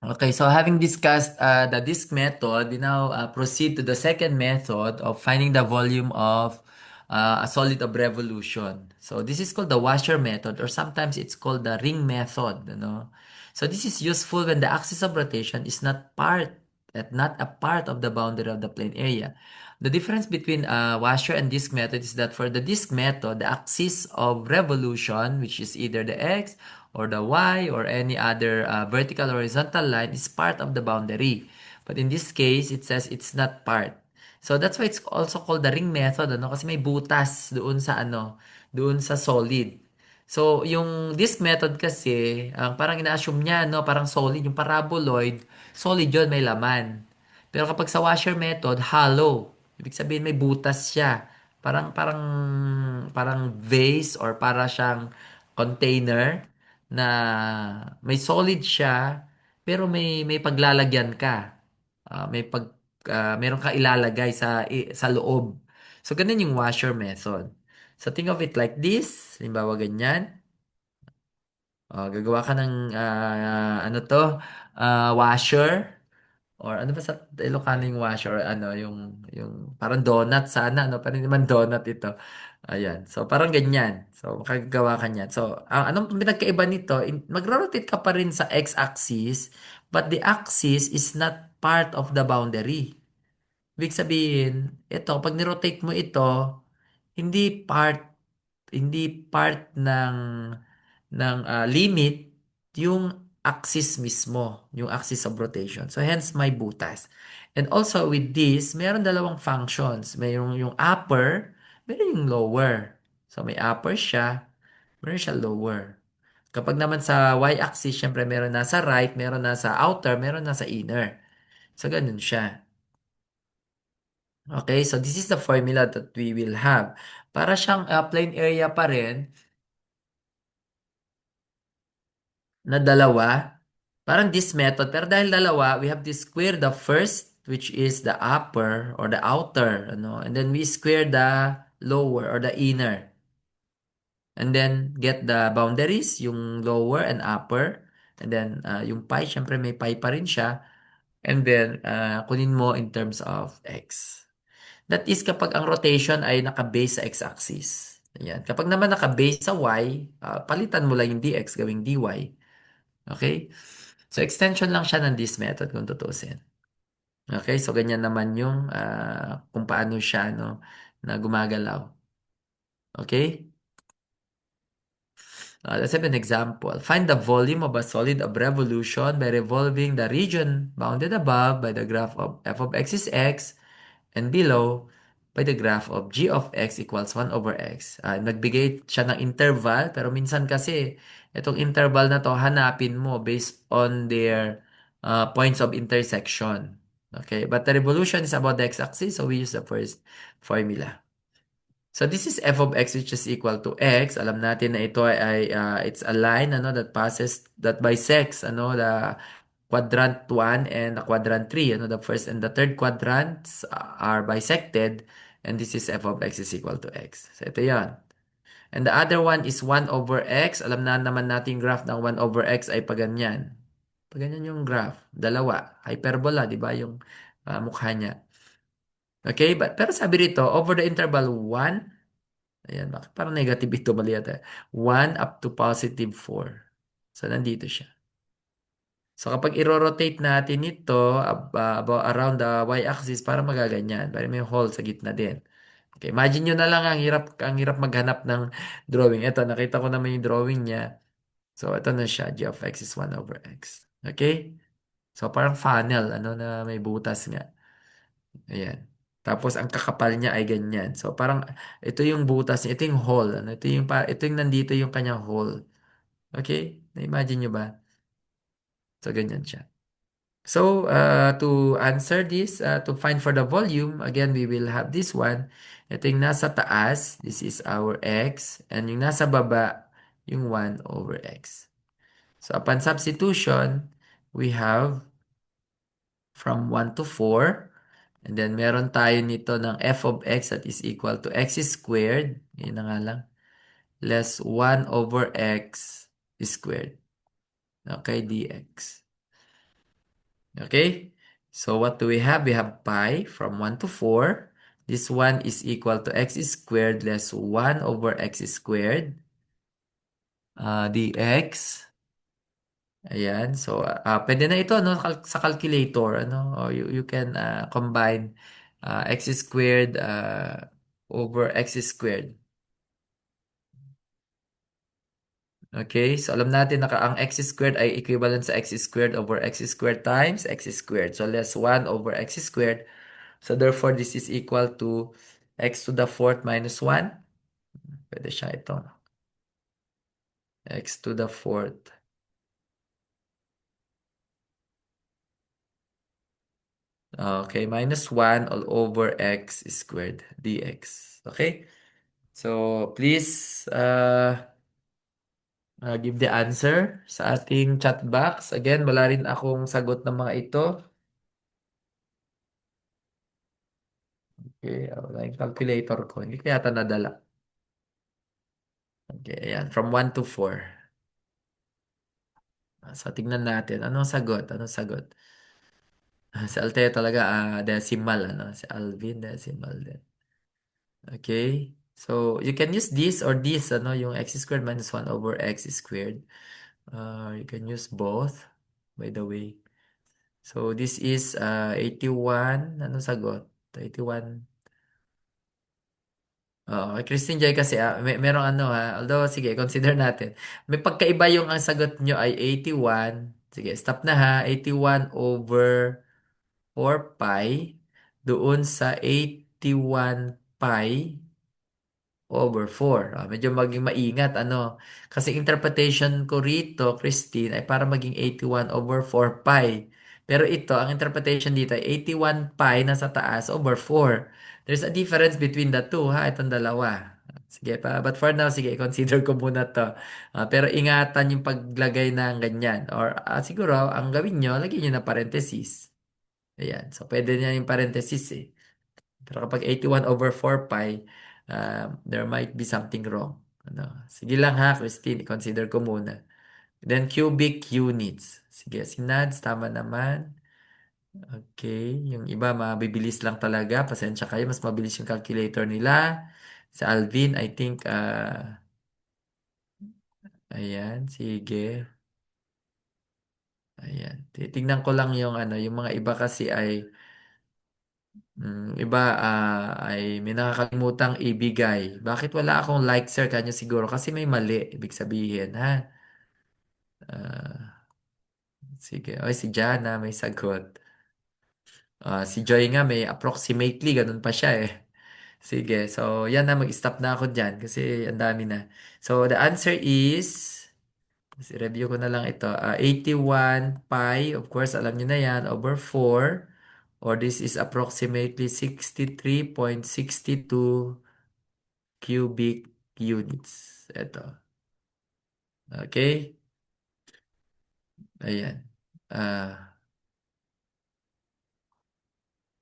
Okay, so having discussed the disk method, we now proceed to the second method of finding the volume of a solid of revolution. So this is called the washer method, or sometimes it's called the ring method. So this is useful when the axis of rotation is not a part of the boundary of the plane area. The difference between washer and disk method is that for the disk method, the axis of revolution, which is either the x or the y or any other vertical or horizontal line, is part of the boundary. But in this case, it says it's not part. So that's why it's also called the ring method, kasi may butas doon sa solid. So, yung disk method kasi, ang parang ina-assume niya, no, parang solid, yung paraboloid, solid yun, may laman. Pero kapag sa washer method, hollow. Ibig sabihin may butas siya. Parang vase or para siyang container na may solid siya pero may paglalagyan ka. Meron ka ilalagay sa loob. So ganun yung washer method. So think of it like this, halimbawa ganyan. Gagawa ka ng washer. Or ano ba sa Ilocano yung washer? Or ano, yung parang donut sana, no? Parang hindi naman donut ito. Ayan. So, parang ganyan. So, makagagawa ka niyan. So, anong pinagkaiba nito? Magro-rotate ka pa rin sa x-axis, but the axis is not part of the boundary. Ibig sabihin, ito, pag nirotate mo ito, hindi part, hindi part ng limit yung axis mismo, yung axis of rotation. So hence may butas. And also with this, meron dalawang functions. Mayroong yung upper, meron yung lower. So may upper siya, meron siya lower. Kapag naman sa y-axis, syempre meron nasa right, meron nasa outer, meron nasa inner. So ganun siya. Okay, so this is the formula that we will have. Para siyang plane area pa rin na dalawa. Parang this method. Pero dahil dalawa, we have to square the first, which is the upper or the outer. And then we square the lower or the inner. And then get the boundaries, yung lower and upper. And then yung pi, syempre may pi pa rin siya. And then kunin mo in terms of x. That is kapag ang rotation ay naka-base sa x-axis. Ayan. Kapag naman naka-base sa y, palitan mo lang yung dx gawing dy. Okay? So, extension lang siya ng this method kung tutusin. Okay? So, ganyan naman yung kung paano siya na gumagalaw. Okay? Let's have an example. Find the volume of a solid of revolution by revolving the region bounded above by the graph of f of x is x and below by the graph of g of x equals 1 over x. Nagbigay siya ng interval, pero minsan kasi itong interval na to hanapin mo based on their points of intersection. Okay, but the revolution is about the x-axis, so we use the first formula. So this is f of x which is equal to x. Alam natin na ito it's a line that bisects the quadrant 1 and the quadrant 3. The first and the third quadrants are bisected, and this is f of x is equal to x. So ito 'yan. And the other one is 1 over x. Alam na naman natin graph ng 1 over x ay paganyan. Paganyan yung graph. Dalawa. Hyperbola, di ba? Yung mukha niya. Okay? Pero sabi rito, over the interval 1, ayan, bakit parang negative ito? Mali yata. 1 up to positive 4. So, nandito siya. So, kapag i-rotate natin ito about around the y-axis, para magaganyan. Para may hole sa gitna din. Okay, imagine nyo na lang ang hirap maghanap ng drawing. Ito, nakita ko naman yung drawing niya. So, ito na siya. G of x is 1 over x. Okay? So, parang funnel, na may butas nga. Ayan. Tapos, ang kakapal niya ay ganyan. So, parang, ito yung butas niya. Ito yung hole. Ito yung nandito yung kanyang hole. Okay? Na-imagine nyo ba? So, ganyan siya. So, to answer this, to find for the volume, again, we will have this one. Ito yung nasa taas, this is our x, and yung nasa baba, yung 1 over x. So, upon substitution, we have from 1 to 4, and then meron tayo nito ng f of x that is equal to x squared, yun na nga lang, less 1 over x squared. Okay, dx. Okay? So what do we have? We have pi from 1 to 4. This one is equal to x squared less 1 over x squared dx. Ayan. So, pwede na ito no, sa calculator. Ano? O you can combine x squared over x squared. Okay, so alam natin na ang x squared ay equivalent sa x squared over x squared times x squared. So less 1 over x squared. So therefore, this is equal to x to the fourth minus 1. Pwede siya ito. X to the fourth. Okay, minus 1 all over x squared dx. Okay? So please give the answer sa ating chat box. Again, wala rin akong sagot ng mga ito. Okay, wala yung calculator ko. Hindi ko yata nadala. Okay, ayan. From 1 to 4. So, tingnan natin. Anong sagot? Anong sagot? Si Althea talaga, decimal, ano? Si Alvin, decimal din. Okay? So, you can use this or this, ano? Yung x squared minus 1 over x squared. You can use both, by the way. So, this is 81. Anong sagot? 81. Oo, kay Christine Joy kasi merong ano although sige, consider natin. May pagkaiba yung ang sagot nyo ay 81. Sige, stop na ha. 81 over 4 pi doon sa 81 pi over 4. Medyo maging maingat, ano. Kasi interpretation ko rito, Christine, ay para maging 81 over 4 pi. Pero ito, ang interpretation dito ay 81 pi na sa taas over 4. There's a difference between the two, ha? Itong dalawa. Sige pa. But for now, sige, consider ko muna to. Pero ingatan yung paglagay ng ganyan. Or siguro, ang gawin nyo, lagyan nyo na parenthesis. Ayan. So, pwede niya yung parenthesis eh. Pero kapag 81 over 4 pi, there might be something wrong. Ano? Sige lang ha, Christine, consider ko muna. Then cubic units. Sige, si Nads, tama naman. Okay, yung iba mabibilis lang talaga. Pasensya kayo, mas mabilis yung calculator nila. Sa Alvin, I think, ayan, sige. Ayan. Titignan ko lang yung ano, yung mga iba kasi ay iba ay may nakakalimutang ibigay. Bakit wala akong like, sir? Kanya siguro kasi may mali, ibig sabihin, ha? Ah, sige. Oy, si Jana may sagot. Si Joy nga may approximately, ganun pa siya eh. Sige, so yan na, mag-stop na ako dyan kasi ang dami na. So the answer is, review ko na lang ito, 81 pi, of course, alam nyo na yan, over 4, or this is approximately 63.62 cubic units. Ito. Okay? Ayan. Ah,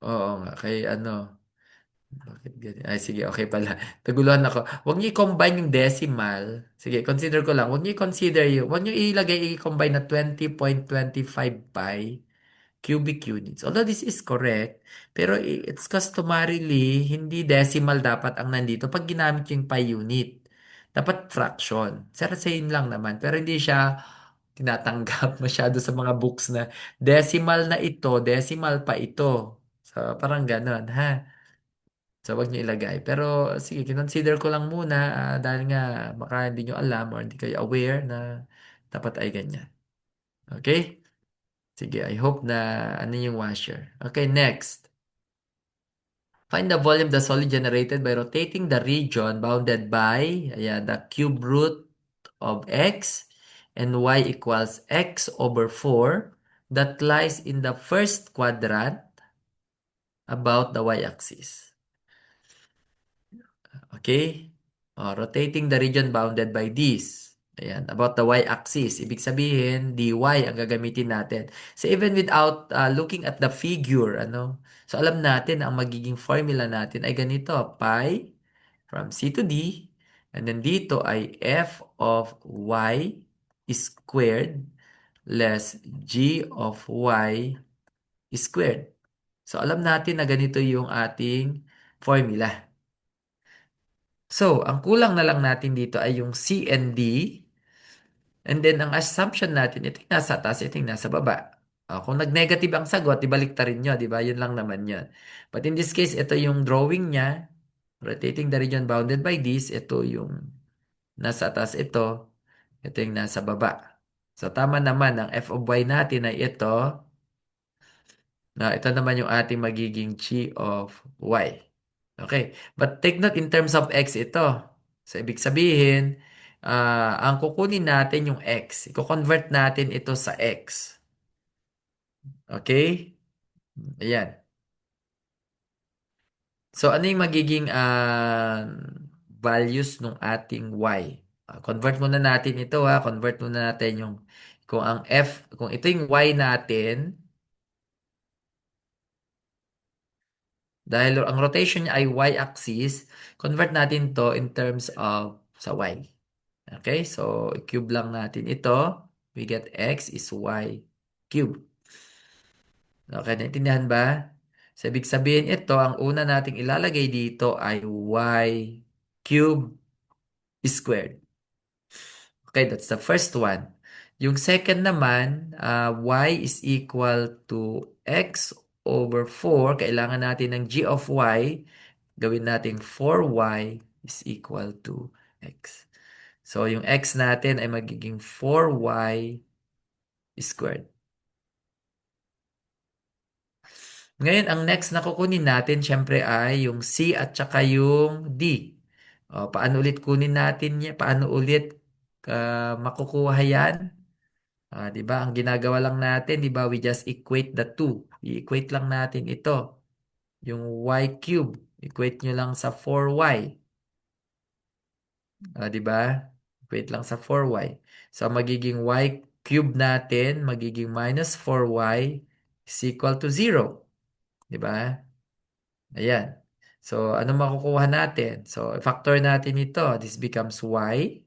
oo nga. Kay ano, bakit ganyan? Ay, sige, okay pala. Naguluhan ako. Huwag niyo i-combine yung decimal. Sige, consider ko lang. Huwag niyo ilagay, i-combine na 20.25 pi cubic units. Although this is correct, pero it's customarily, hindi decimal dapat ang nandito pag ginamit yung pi unit. Dapat fraction. Same lang naman. Pero hindi siya tinatanggap masyado sa mga books na decimal na ito, decimal pa ito. So, parang ganon, ha? So, wag nyo ilagay. Pero, sige, kinonsider ko lang muna dahil nga baka hindi nyo alam or hindi kayo aware na dapat ay ganyan. Okay? Sige, I hope na ano yung washer. Okay, next. Find the volume of the solid generated by rotating the region bounded by ayan, the cube root of x and y equals x over 4 that lies in the first quadrant about the y-axis. Okay? Rotating the region bounded by this. Ayan, about the y-axis. Ibig sabihin, dy ang gagamitin natin. So even without looking at the figure, ano? So alam natin na ang magiging formula natin ay ganito, pi from c to d, and then dito ay f of y squared less g of y squared. So, alam natin na ganito yung ating formula. So, ang kulang na lang natin dito ay yung C and D. And then, ang assumption natin, ito yung nasa taas, ito yung nasa baba. Kung nag-negative ang sagot, ibalik ta rin nyo, di ba? Yun lang naman yun. But in this case, ito yung drawing niya. Rotating the region bounded by this. Ito yung nasa taas ito. Ito yung nasa baba. So, tama naman, ang f of y natin ay ito. Na ito naman yung ating magiging g of y. Okay. But take note in terms of x ito. So, ibig sabihin, ang kukunin natin yung x. I-convert natin ito sa x. Okay? Ayan. So, ano yung magiging values ng ating y? Convert muna natin ito ha. Convert muna natin yung kung ang f, kung ito yung y natin, dahil ang rotation niya ay y-axis, convert natin to in terms of sa y. Okay? So, cube lang natin ito. We get x is y cube. Okay, naintindihan ba? So, ibig sabihin ito, ang una nating ilalagay dito ay y cube squared. Okay, that's the first one. Yung second naman, y is equal to x over 4. Kailangan natin ng g of y. Gawin natin 4y is equal to x. So, yung x natin ay magiging 4y squared. Ngayon, ang next na kukunin natin, syempre ay yung C at saka yung D. Paano ulit kunin natin yan? Paano ulit makukuha yan? 'Di ba? Ang ginagawa lang natin, 'di ba? We just equate the two. I-equate lang natin ito. Yung y cube. Equate nyo lang sa 4y. 'Di ba? Equate lang sa 4y. So, magiging y cube natin, magiging minus 4y is equal to 0. 'Di ba? Ayan. So, ano makukuha natin? So, factor natin ito. This becomes y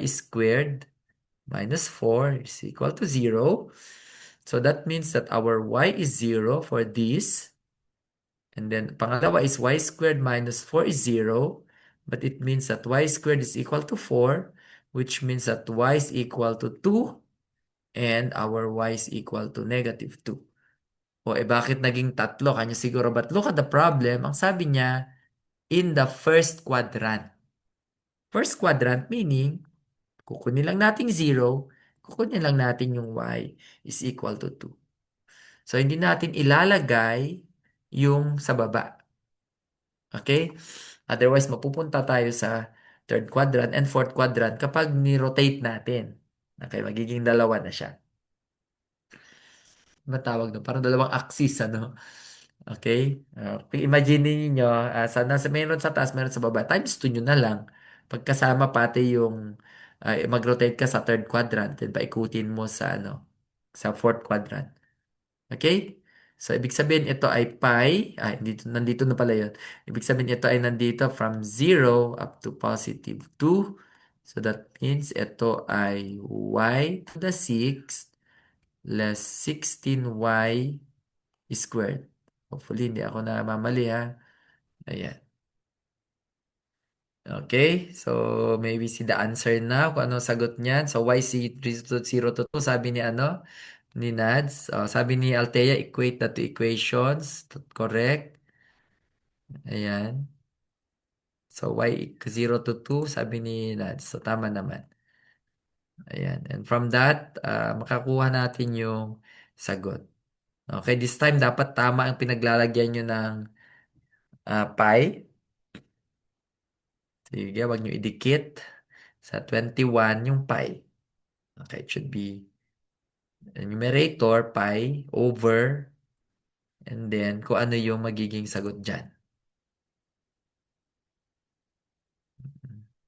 squared minus 4 is equal to 0. So, that means that our y is 0 for this. And then, pangalawa is y squared minus 4 is 0. But it means that y squared is equal to 4, which means that y is equal to 2, and our y is equal to negative 2. Bakit naging tatlo? Kanya siguro, but look at the problem. Ang sabi niya, in the first quadrant. First quadrant meaning, kukunin lang natin 0, kukunin lang natin yung y is equal to 2. So, hindi natin ilalagay yung sa baba. Okay? Otherwise, mapupunta tayo sa third quadrant and fourth quadrant kapag ni-rotate natin. Okay, magiging dalawa na siya. Matawag no? Parang dalawang axis, ano? Okay? Imagine niyo meron sa taas, meron sa baba. Times 2 nyo na lang. Pagkasama pati yung mag-rotate ka sa third quadrant, then paikutin mo sa sa fourth quadrant. Okay? So, ibig sabihin ito ay pi. Nandito na pala yun. Ibig sabihin ito ay nandito from 0 up to positive 2. So, that means ito ay y to the 6 less 16y squared. Hopefully, hindi ako namamali ha. Ayan. Okay, so maybe see the answer na kung ano sagot niyan. So y is 0 to 2, sabi ni ni Nads. Sabi ni Althea, equate the two equations. Correct. Ayan. So y 0 to 2, sabi ni Nads. So tama naman. Ayan. And from that, makakuha natin yung sagot. Okay, this time dapat tama ang pinaglalagyan nyo ng pi. Sige, wag nyo idikit sa 21 yung pi. Okay, it should be numerator pi over and then kung ano yung magiging sagot dyan.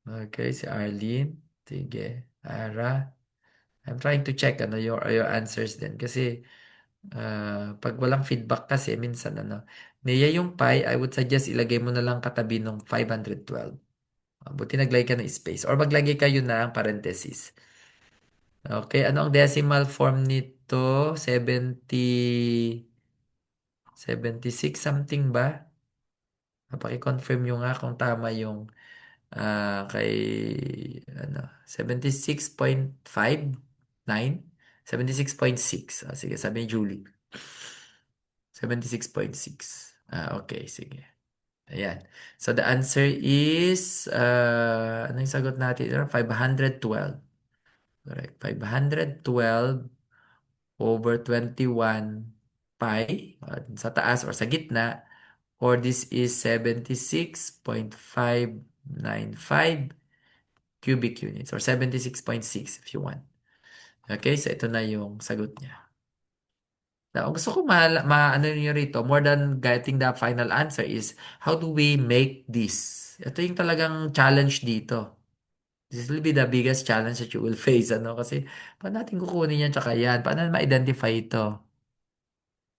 Okay, si Arlene. Sige. Ara. I'm trying to check your answers din kasi pag walang feedback kasi minsan Nia yung pi, I would suggest ilagay mo na lang katabi ng 512. Buti naglagay ka ng space or maglagay kayo ng parenthesis. Okay, ano ang decimal form dito, 76 something ba? Paki-confirm nyo nga kung tama yung kay ano, 76.59? 76.6. Sige, sabi ni Julie. 76.6. Okay, sige. Ayan. So the answer is, ano yung sagot natin? 512. Correct. 512 over 21 pi sa taas or sa gitna, or this is 76.595 cubic units or 76.6 if you want. Okay, so ito na yung sagot niya. Now, gusto ko ano niyo rito, more than getting the final answer is, how do we make this? Ito yung talagang challenge dito. This will be the biggest challenge that you will face, ano? Kasi, paano natin kukunin yan, tsaka yan? Paano ma-identify ito?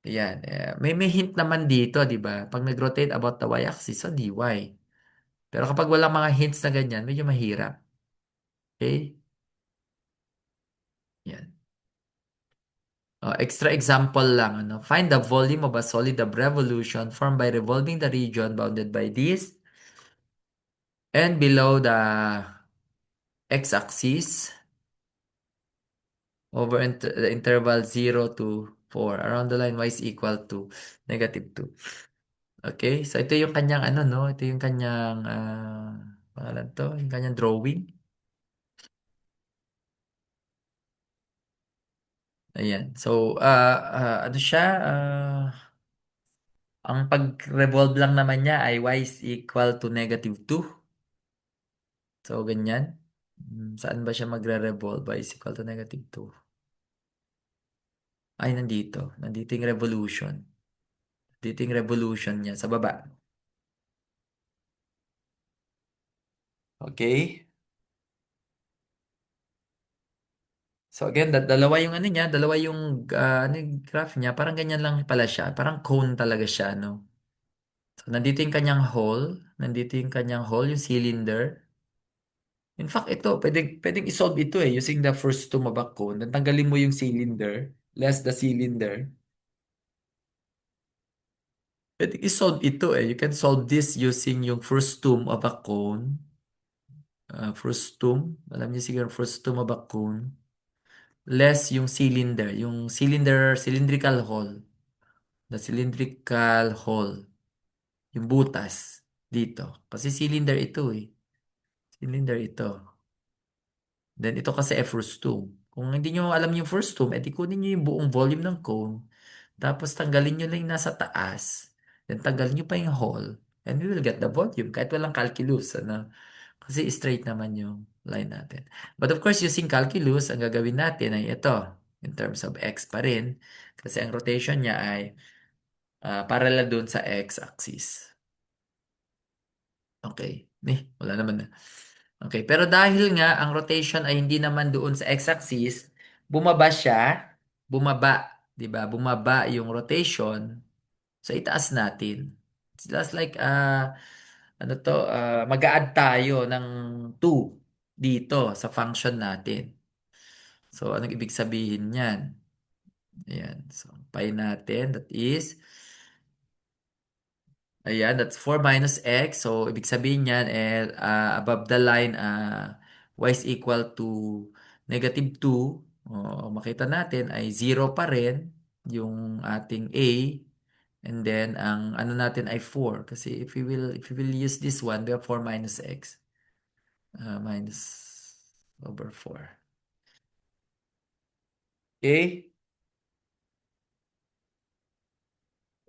Ayan. May hint naman dito, di ba? Pag nag-rotate about the y-axis, so dy. Pero kapag walang mga hints na ganyan, medyo mahirap. Okay? Yan. Extra example lang, ano? Find the volume of a solid of revolution formed by revolving the region bounded by this and below the x-axis over the interval 0 to 4 around the line y is equal to -2. Okay? So ito yung kanyang ano, no? Ito yung kanyang pangalan to, yung kanyang drawing. Ayan. So, ano siya? Ang pag-revolve lang naman niya ay y is equal to -2. So, ganyan. Saan ba siya magre-revolve? Y is equal to -2. Ay, nandito. Nandito yung revolution. Dito yung revolution niya sa baba. Okay? So again, dalawa yung ano niya, dalawa yung ano yung graph niya, parang ganyan lang pala siya, parang cone talaga siya, no? So nandito yung kanyang hole, nandito yung kanyang hole, yung cylinder. In fact, ito, pwedeng isolve ito using the first two mabak cone. Tanggalin mo yung cylinder, less the cylinder. Pwedeng isolve ito You can solve this using yung first two of a cone. First two, alam niyo siguro first two of a cone. Less yung cylinder, cylindrical hole. The cylindrical hole. Yung butas dito. Kasi cylinder ito Cylinder ito. Then ito kasi ay first tube. Kung hindi nyo alam yung first tube, edi kunin nyo yung buong volume ng cone. Tapos tanggalin nyo lang yung nasa taas. Then tanggalin nyo pa yung hole. And we will get the volume. Kahit walang calculus. Ano? Kasi straight naman yung line natin. But of course, using calculus, ang gagawin natin ay ito. In terms of x pa rin. Kasi ang rotation niya ay parallel dun sa x-axis. Okay. Wala naman na. Okay, pero dahil nga ang rotation ay hindi naman doon sa x-axis, bumaba siya, bumaba, 'di ba? Bumaba yung rotation, so itaas natin. It's just like ano to, mag-a-add tayo ng 2 dito sa function natin. So anong ibig sabihin niyan? Ayan. So pi natin that is ayan, that's 4 minus x. So, ibig sabihin niyan, above the line, y is equal to -2. Makita natin ay 0 pa rin yung ating a. And then, ang ano natin ay 4. Kasi if we will use this one, we have 4 minus x. Minus over 4. Okay?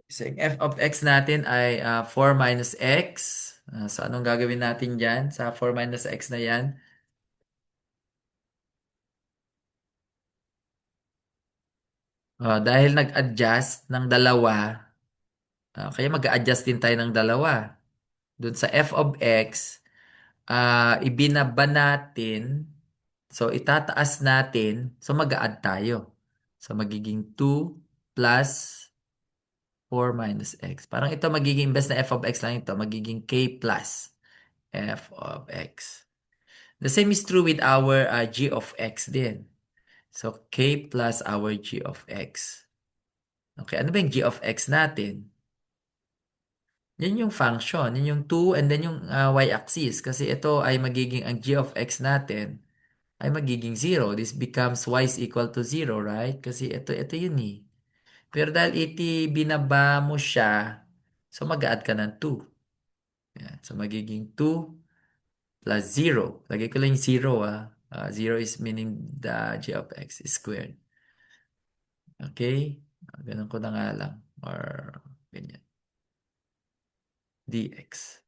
So, yung f of x natin ay 4 minus x. So, anong gagawin natin dyan sa 4 minus x na yan? Dahil nag-adjust ng dalawa, kaya mag-adjust din tayo ng dalawa. Doon sa f of x, ibinaba natin, so itataas natin, so mag-add tayo. So magiging 2 plus 4 minus x. Parang ito magiging, imbes na f of x lang ito, magiging k plus f of x. The same is true with our g of x din. So, k plus our g of x. Okay, ano ba yung g of x natin? Yan yung function, yun yung 2 and then yung y-axis. Kasi ito ay magiging, ang g of x natin ay magiging 0. This becomes y is equal to 0, right? Kasi ito yun eh. Pero dahil binaba mo siya, so mag-add ka ng 2. Yan. So magiging 2 plus 0. Lagay ko lang yung 0 ah. 0 is meaning the g of x is squared. Okay? Ganun ko na nga lang. Or ganyan. dx.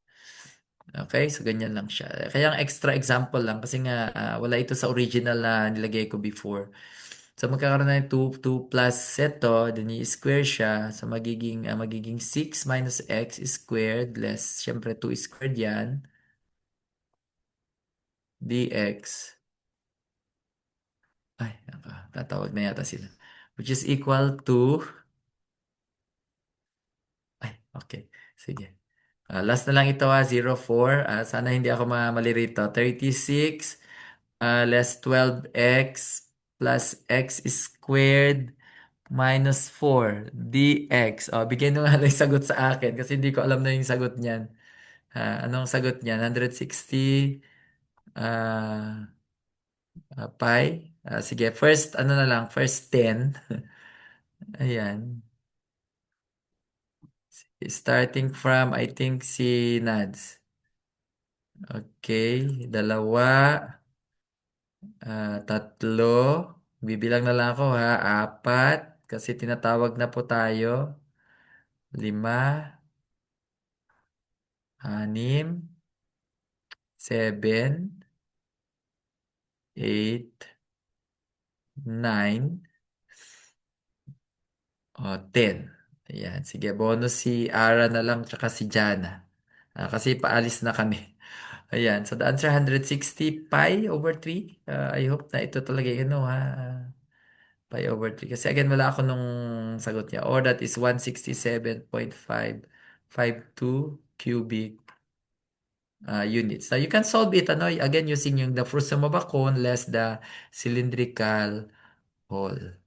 Okay, so ganyan lang siya. Kaya ang extra example lang kasi nga wala ito sa original na nilagay ko before. So magkakaroon na ng 2 plus ito, then i-square siya. So magiging 6 minus x squared less, syempre 2 squared yan, dx. Ay, tatawag na yata sila. Which is equal to, ay, okay, sige. Last na lang ito 0, 4. Sana hindi ako mali rito. 36 less 12x plus x squared minus 4 dx. Bigyan nyo nga lang yung sagot sa akin kasi hindi ko alam na yung sagot niyan. Anong sagot niyan? 160 uh, pi? Sige, first, ano na lang, first 10. Ayan. Starting from, I think, si Nads. Okay, dalawa, tatlo, bibilang na lang ako ha, apat, kasi tinatawag na po tayo, lima, anim, 7, 8, 9, 10. Ayan, sige, bonus si Ara na lang tsaka si Jana. Kasi paalis na kami. Ayan, so the answer 160 pi over 3. I hope na ito talaga yun, no, ha? Pi over 3. Kasi again, wala ako nung sagot niya. Or that is 167.552 cubic units. Now, you can solve it, ano, again, using yung the fruit sum of a cone less the cylindrical hole.